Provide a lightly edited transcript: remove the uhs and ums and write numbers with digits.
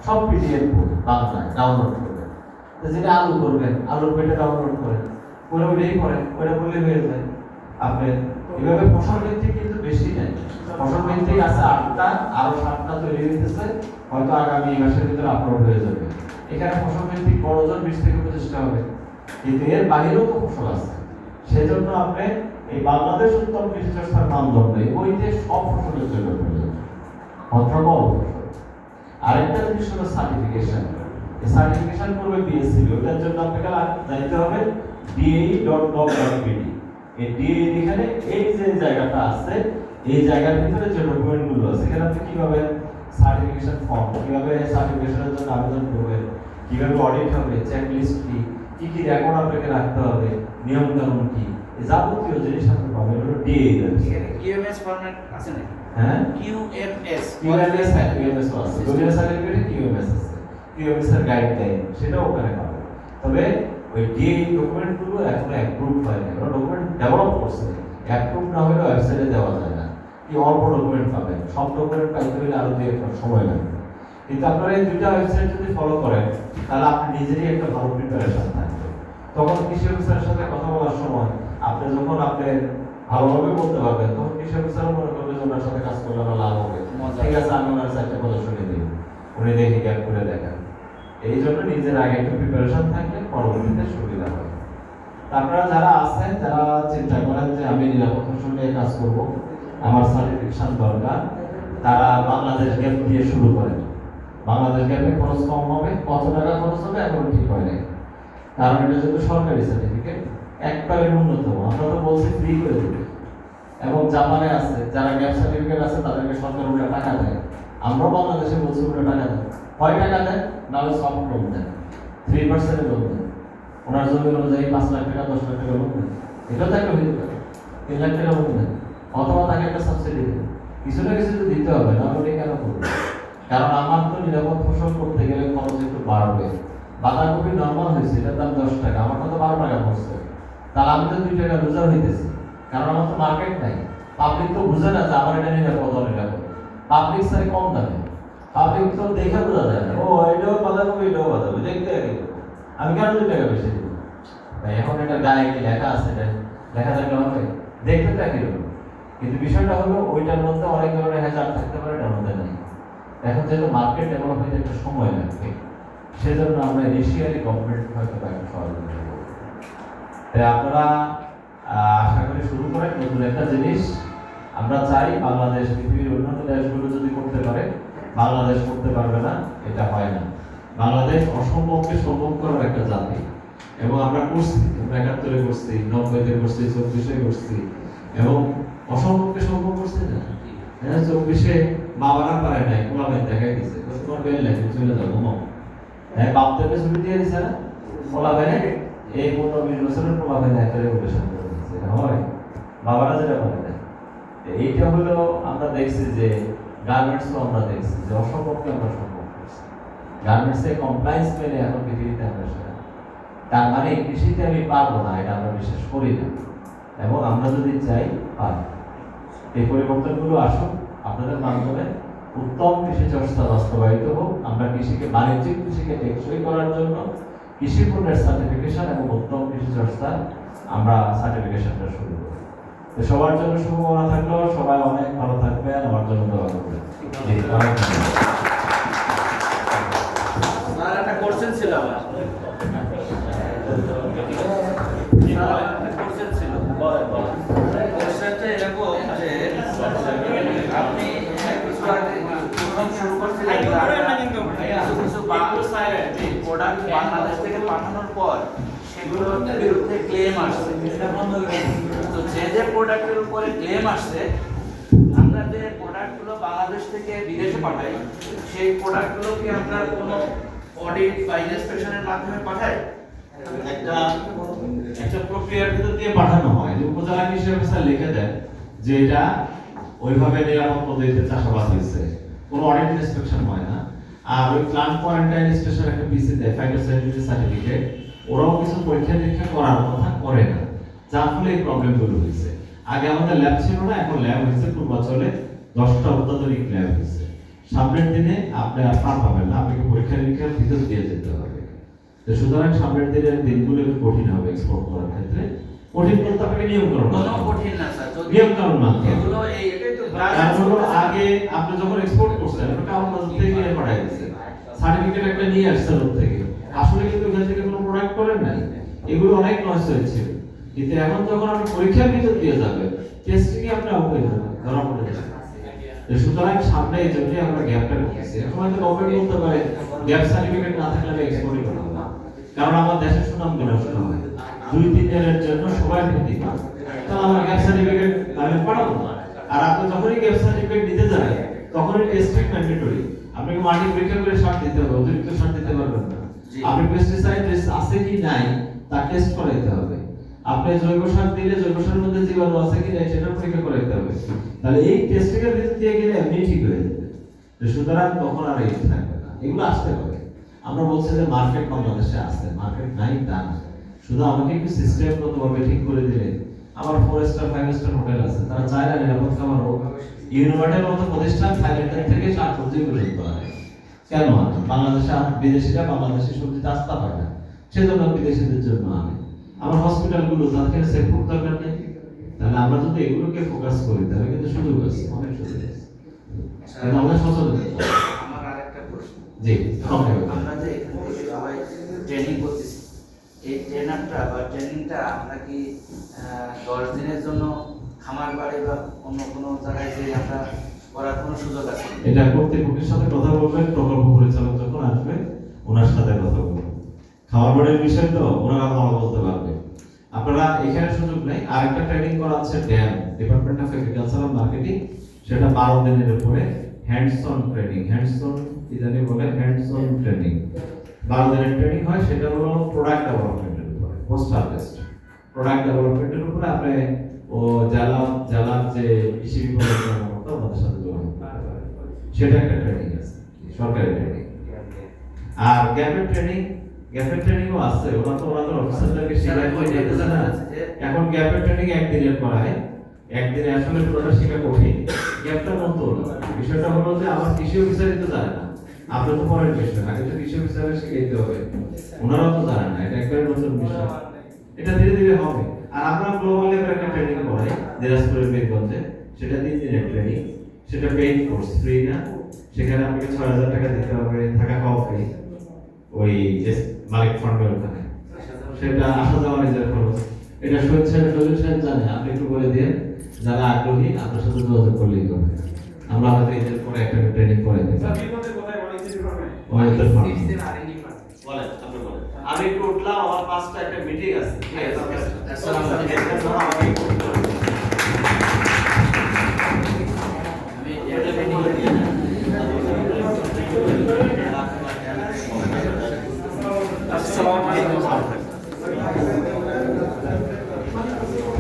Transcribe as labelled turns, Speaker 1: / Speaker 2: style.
Speaker 1: সব পিডিএফ বই বাংলায় ডাউনলোড করবেন। তো যেটা আলু করবেন, আলুর বইটা ডাউনলোড করেন, করে ওইটাই করেন, ওইটা বললে হয়ে যায়। আপনি এভাবে ফসল ভিত্তিক কিন্তু বেশি নেই, ফসল ভিত্তিক আছে 8টা, আরো 7টা তৈরি হইতেছে, হয়তো আগামী মাসের ভিতরে আপলোড হয়ে যাবে। এখানে ফসল ভিত্তিক বড় জন 20 থেকে 25টা হবে, কিন্তু এর বাইরেও তো ফসল আছে। সেজন্য আপনি এই বাংলাদেশ উত্তম কৃষি চর্চার মানদণ্ড এই বইতে সব ফসলের জন্য প্রয়োজন, অথবা ফসল। আরেকটা জিনিস হলো সার্টিফিকেশন। এই সার্টিফিকেশন করবে বিএসসি, ওটার জন্য আপনাকে যাইতে হবে DAE.gov.bd। এই DAE এখানে এই যে জায়গাটা আছে, এই জায়গার ভিতরে যে ডকুমেন্টগুলো আছে, এখানে আপনি কিভাবে সার্টিফিকেশন ফর্ম, কিভাবে সার্টিফিকেশনের জন্য আবেদন করবেন, কিভাবে অডিট হবে, চেকলিস্ট কি কি রেকর্ড আপনাকে রাখতে হবে, নিয়ম কানুন কি, এই যাবতীয় জিনিস আপনি পাবেন হলো DAE।
Speaker 2: এখানে QMS ফরম্যাট আছে নাকি?
Speaker 1: হ্যাঁ,
Speaker 2: QMS
Speaker 1: আছে, জুনিয়র সার্টিফিকেটে QMS আছে, QMS এর গাইডলাইন সেটাও ওখানে পাবেন। তবে ওই DAE ডকুমেন্টগুলো এখনো অ্যাপ্রুভ হয়নি, ওরা ডকুমেন্ট ডেভেলপ করছে, অ্যাপ্রুভ না হলে ওয়েবসাইটে দেওয়া যায় না। কি অল্প ডকুমেন্ট পাবেন, সব ডকুমেন্ট পাইতে হলে আরো 2-1 সময় লাগবে। কিন্তু আপনারা এই দুইটা ওয়েবসাইট যদি ফলো করেন, তাহলে আপনি নিজেরই একটা ভালো প্রিপারেশন থাকবে। তখন কৃষি অফিসারের সাথে কথা বলার সময় আপনি যখন আপনি ভালোভাবে বলতে পারবেন, তখন কৃষি অফিসারও মনে করবে যে ওনার সাথে কাজ করলে আমার লাভ হবে, ঠিক আছে আমি ওনার সাথে প্রদর্শনী দিই, উনি দেখে গ্যাপ করে দেখেন। এই জন্য নিজের আগে একটু প্রিপারেশন থাকলে পরবর্তীতে সুবিধা হয়। আপনারা যারা আছেন, যারা চিন্তা করেন যে আমি নিরাপদ ফসল নিয়ে কাজ করব, আমার সার্টিফিকেশন দরকার, তারা বাংলাদেশ গ্যাপ দিয়ে শুরু করেন। বাংলাদেশ গ্যাপে খরচ কম হবে, কত টাকা খরচ হবে এখন ঠিক হয় নাই, কারণ এটা যেহেতু সরকারি সার্টিফিকেট একবারে ন্যূনতম, আমরা তো বলছি ফ্রি করে দেবে। এবং জাপানে আছে যারা গ্যাপ সার্টিফিকেট আছে তাদেরকে সরকার উল্টা টাকা দেয়, আমরাও বাংলাদেশে বলছি উল্টা টাকা দেয়। কয় টাকা দেয়? নাহলে সফট লোন দেয়, 3% লোন দেয়। ওনার জমি অনুযায়ী 5 লাখ টাকা 10 লাখ টাকা লোন দেয়, এটাও তাকে হইতে পারে 3 লাখ টাকা লোন দেয়, অথবা তাকে একটা সাবসিডি দেয়। কিছু না কিছু তো দিতে হবে, না হলে কেন করবে? কারণ আমার তো নিরাপদ ফসল করতে গেলে খরচ একটু বাড়বে। বাঁধাকপি নর্মাল হয়েছে, এটার দাম 10 টাকা, আমারটা তো 12 টাকা পড়ছে, তাহলে আমি তো 2 টাকা লুজার হইতেছি, কারণ আমার তো মার্কেট নাই। পাবলিক তো বুঝে না যে আমার এটা নিরাপদ অনিরাপদ, পাবলিক সারি কম দামে, পাবলিক তো দেখে বোঝা যায় না, ও এটাও বাঁধাকপি এটাও বাঁধাকপি দেখতে একই, আমি কেন 2 টাকা বেশি দিব? এখন এটা গায়ে কি লেখা আছে, লেখা থাকলে হবে, দেখতে তো একই রকম, কিন্তু বিষয়টা হলো ওইটার মধ্যে অনেক ধরনের হ্যাজার্ড থাকতে পারে, এটার মধ্যে নেই। এখন যেহেতু মার্কেট ডেভেলপ হইতে একটা সময় লাগবে, সেজন্য আমরা এশিয়ারি গভর্নমেন্ট হয়তো একটা সহযোগিতা করব। তাই আপনারা আশা করি শুরু করেন নতুন একটা জিনিস। আমরা চাই বাংলাদেশ পৃথিবীর উন্নত দেশগুলো যদি করতে পারে, বাংলাদেশ করতে পারবে না, এটা হয় না। বাংলাদেশ অসম্ভবকে সম্ভব করার একটা জাতি, এবং আমরা করছি, আমরা 71-এ করছি, 90-তে করছি, 34-এ করছি, এবং অসম্ভবকে সম্ভব করছি না। 24-এ বাবারা পারে নাই, কোলাবেন দেখাই দিছে, তোমার বেল নাই, চলে যাবো মা, হ্যাঁ বাপ থেকে ছুটি দিয়ে দিছে না, কোলাবেনে এই 15-20 বছরের কোলাবেনে একটা রেগুলেশন করে দিচ্ছে, এটা হয় বাবারা যেটা বলে দেয়। এইটা হলো আমরা দেখছি যে গার্মেন্টসও আমরা দেখছি যে অসম্ভবকে আমরা সম্ভব করছি, গার্মেন্টসে কমপ্লায়েন্স মেনে এখন পৃথিবীতে আমরা সেরা। তার মানে কৃষিতে আমি পারবো না, এটা আমরা বিশ্বাস করি না, এবং আমরা যদি চাই পারি। এই পরিবর্তনগুলো আসুক, আপনাদের মাধ্যমে উত্তম কৃষি চর্চা বাস্তবায়িত হোক। আমরা কৃষিকে, বাণিজ্যিক কৃষিকে টেকসই করার জন্য কৃষি পণ্যের সার্টিফিকেশন এবং উত্তম কৃষি চর্চা আমরা সার্টিফিকেশনটা শুরু করি। তো সবার জন্য শুভকামনা থাকলো, সবাই অনেক ভালো থাকবেন, আমার জন্য দোয়া করবেন।
Speaker 2: একটা কোশ্চেন ছিল আমার, কোশ্চেনটা এরকম যে আপনি প্রথম শুরু করছিলেন কিছু প্রোডাক্ট বাংলাদেশ থেকে পাঠানোর পর সেগুলোর বিরুদ্ধে ক্লেম আসছে, তো যে প্রোডাক্টের উপরে ক্লেম আসছে, আমরা যে প্রোডাক্টগুলো বাংলাদেশ থেকে বিদেশে পাঠাই, সেই প্রোডাক্টগুলো কি আপনার কোনো অডিট বা ইন্সপেকশনের মাধ্যমে পাঠায়?
Speaker 1: একটা প্রক্রিয়ার ভিতর দিয়ে পাঠানো হয়, যে উপজেলা কৃষি অফিসার লিখে দেন যে এটা ওইভাবে নিরাপদ পদ্ধতিতে চাষাবাদ হয়েছে, কোনো অডিট ইন্সপেকশন হয় না। আর ওই প্লান্ট কোয়ারেন্টাইন স্টেশন একটা পিসি দেয়, ফাইটোস্যানিটারি সার্টিফিকেট, ওরাও কিছু পরীক্ষা নিরীক্ষা করার কথা করে না, যার ফলে এই প্রবলেমগুলো হয়েছে। আগে আমাদের ল্যাব ছিল না, এখন ল্যাব হয়েছে, পূর্বাঞ্চলে 10টা অত্যাধুনিক ল্যাব হয়েছে। সামনের দিনে আপনি আর পার পাবেন না, আপনাকে পরীক্ষা নিরীক্ষার ভিতর দিয়ে যেতে হবে। তো সুতরাং সামনের দিনের দিনগুলো একটু কঠিন হবে এক্সপোর্ট করার ক্ষেত্রে। কঠিন বলতে আপনাকে নিয়ম কানুন
Speaker 2: কোনো কঠিন না স্যার, যদি
Speaker 1: নিয়ম কানুন মানতে হবে।
Speaker 2: এগুলো এটাই তো
Speaker 1: কারণ হলো আগে আপনি যখন এক্সপোর্ট করছেন আপনি কারণ বাজার থেকে কিনে পাঠিয়ে দিয়েছেন, সার্টিফিকেট একটা নিয়ে আসছেন ওর থেকে, আসলে কিন্তু ওখান থেকে কোনো প্রোডাক্ট করেন নাই, এগুলো অনেক নষ্ট হয়েছিল। কিন্তু এখন যখন আপনি পরীক্ষার ভিতর দিয়ে যাবেন, টেস্টিংয়ে আপনি আউট হয়ে যাবেন, ধরা পড়ে যাবেন। সুতরাং সামনে এই জন্যই আমরা গ্যাপটা করতেছি। এখন হয়তো গভর্নমেন্ট বলতে পারে গ্যাপ সার্টিফিকেট না থাকলে আমি এক্সপোর্টই করবো না, কারণ আমার দেশের সুনাম নষ্ট হয়, 2-3 দিনের জন্য সবাই ভর্তি পায়, তাহলে আমার গ্যাপ সার্টিফিকেট আমি পাঠাবো না। আর আপনি যখনই গ্যাপ সার্টিফিকেট নিতে যাবেন তখনই টেস্টিং ম্যান্ডেটরি, আপনাকে মাটি পরীক্ষা করে সার দিতে হবে, অতিরিক্ত সার দিতে পারবেন না। আপনি পেস্টিসাইড আছে কি নাই তা টেস্ট করাইতে হবে। আপনি জৈব সার দিলে জৈব সারের মধ্যে জীবাণু আছে কি নাই সেটা পরীক্ষা করাইতে হবে। তাহলে এই টেস্টিং এর ভিতর দিয়ে গেলে এমনি ঠিক হয়ে যাবে। তো সুতরাং তখন আর এই থাকবে না, এগুলো আসতে হবে। আমরা বলছি যে মার্কেট বাংলাদেশে আছে, মার্কেট নাই তা না, শুধু আমাকে একটু সিস্টেমগতভাবে ঠিক করে দিলে। আমার 4 স্টার 5 স্টার হোটেল আছে, তারা চায় না নিরাপদ খাবার হোক। ইউনিভার্সের মতো প্রতিষ্ঠান থাইল্যান্ড থেকে শাকসবজি পর্যন্ত আনে, কেন আনে? বাংলাদেশে বিদেশিরা বাংলাদেশি সবজিতে আস্থা পায় না, সেজন্য বিদেশিদের জন্য আনে। আমার হসপিটালগুলো তাদের সেফ ফুড দরকার নেই। তাহলে আমরা যদি এগুলোকে ফোকাস করি তাহলে কিন্তু সুযোগ আছে, অনেক সুযোগ আছে। কিন্তু আমরা সচেতন।
Speaker 2: আমার আরেকটা প্রশ্ন,
Speaker 1: জি,
Speaker 2: আমরা যে এখান থেকে সবাই ট্রেনিং করতেছি, এই ট্রেনারটা বা ট্রেনিংটা আমরা কি 10 দিনের জন্য খামার বাড়ি বা অন্য কোনো জায়গায় যে আমরা করার কোনো সুযোগ আছে?
Speaker 1: এটা কর্তৃপক্ষের সাথে কথা বলবেন, প্রকল্প পরিচালক যখন আসবে ওনার সাথে কথা বলবেন। খাওয়ার বাড়ির বিষয় তো ওনারা ভালো বলতে পারবে। আপনারা এখানে সুযোগ নেই, আরেকটা ট্রেনিং করা আছে ড্যাম ডিপার্টমেন্ট অফ এগ্রিকালচারাল মার্কেটিং, সেটা 12 দিনের উপরে hands on training, hands on কি জানি বলে, হ্যান্ডস অন ট্রেনিং 12 দিনের ট্রেনিং হয়। সেটা হলো প্রোডাক্ট ডেভেলপমেন্টের উপরে, পোস্ট হারভেস্ট প্রোডাক্ট ডেভেলপমেন্টের উপরে। আপনি ও জেলার যে কৃষি বিভাগের কর্মকর্তা ওনাদের সাথে যোগাযোগ করতে পারেন, সেটা একটা ট্রেনিং আছে, সরকারি ট্রেনিং। আর গ্যাপের ট্রেনিংও আছে, ওনাদের অফিসারদেরকে শেখায় হয়ে যেতেছে না। এখন গ্যাপের ট্রেনিং একদিনের করায়, একদিনে আসলে পুরোটা শেখা কঠিন। গ্যাপটা নতুন, বিষয়টা হলো যে আমার কৃষি অফিসারই তো জানে না, আপনি তো পরের বিষয়, আগে তো কৃষি অফিসারের শিখাইতে হবে, ওনারাও তো জানে না, এটা একবারে নতুন বিষয়। এটা ধীরে ধীরে হবে। আর আমরা গ্লোবাল লেভেলে একটা ট্রেনিং করাই দিনাজপুরের বীরগঞ্জে, সেটা 3 দিনের ট্রেনিং, সেটা পেইড কোর্স, ফ্রি না। সেখানে আপনাকে 6000 টাকা দিতে হবে, থাকা খাওয়া ফ্রি, ওই মালিক ফান্ডের ওখানে, সেটা আসা যাওয়া নিজের খরচ। এটা সজীব সাহেব জানে, আপনি একটু বলে দিয়ে যারা আগ্রহী আপনার সাথে যোগাযোগ করলেই হবে। আমরা হয়তো এদের পরে একটা ট্রেনিং করে দেব। আমি একটু উঠলাম, আমার 5টা একটা মিটিং আছে।
Speaker 2: আসসালামু আলাইকুম।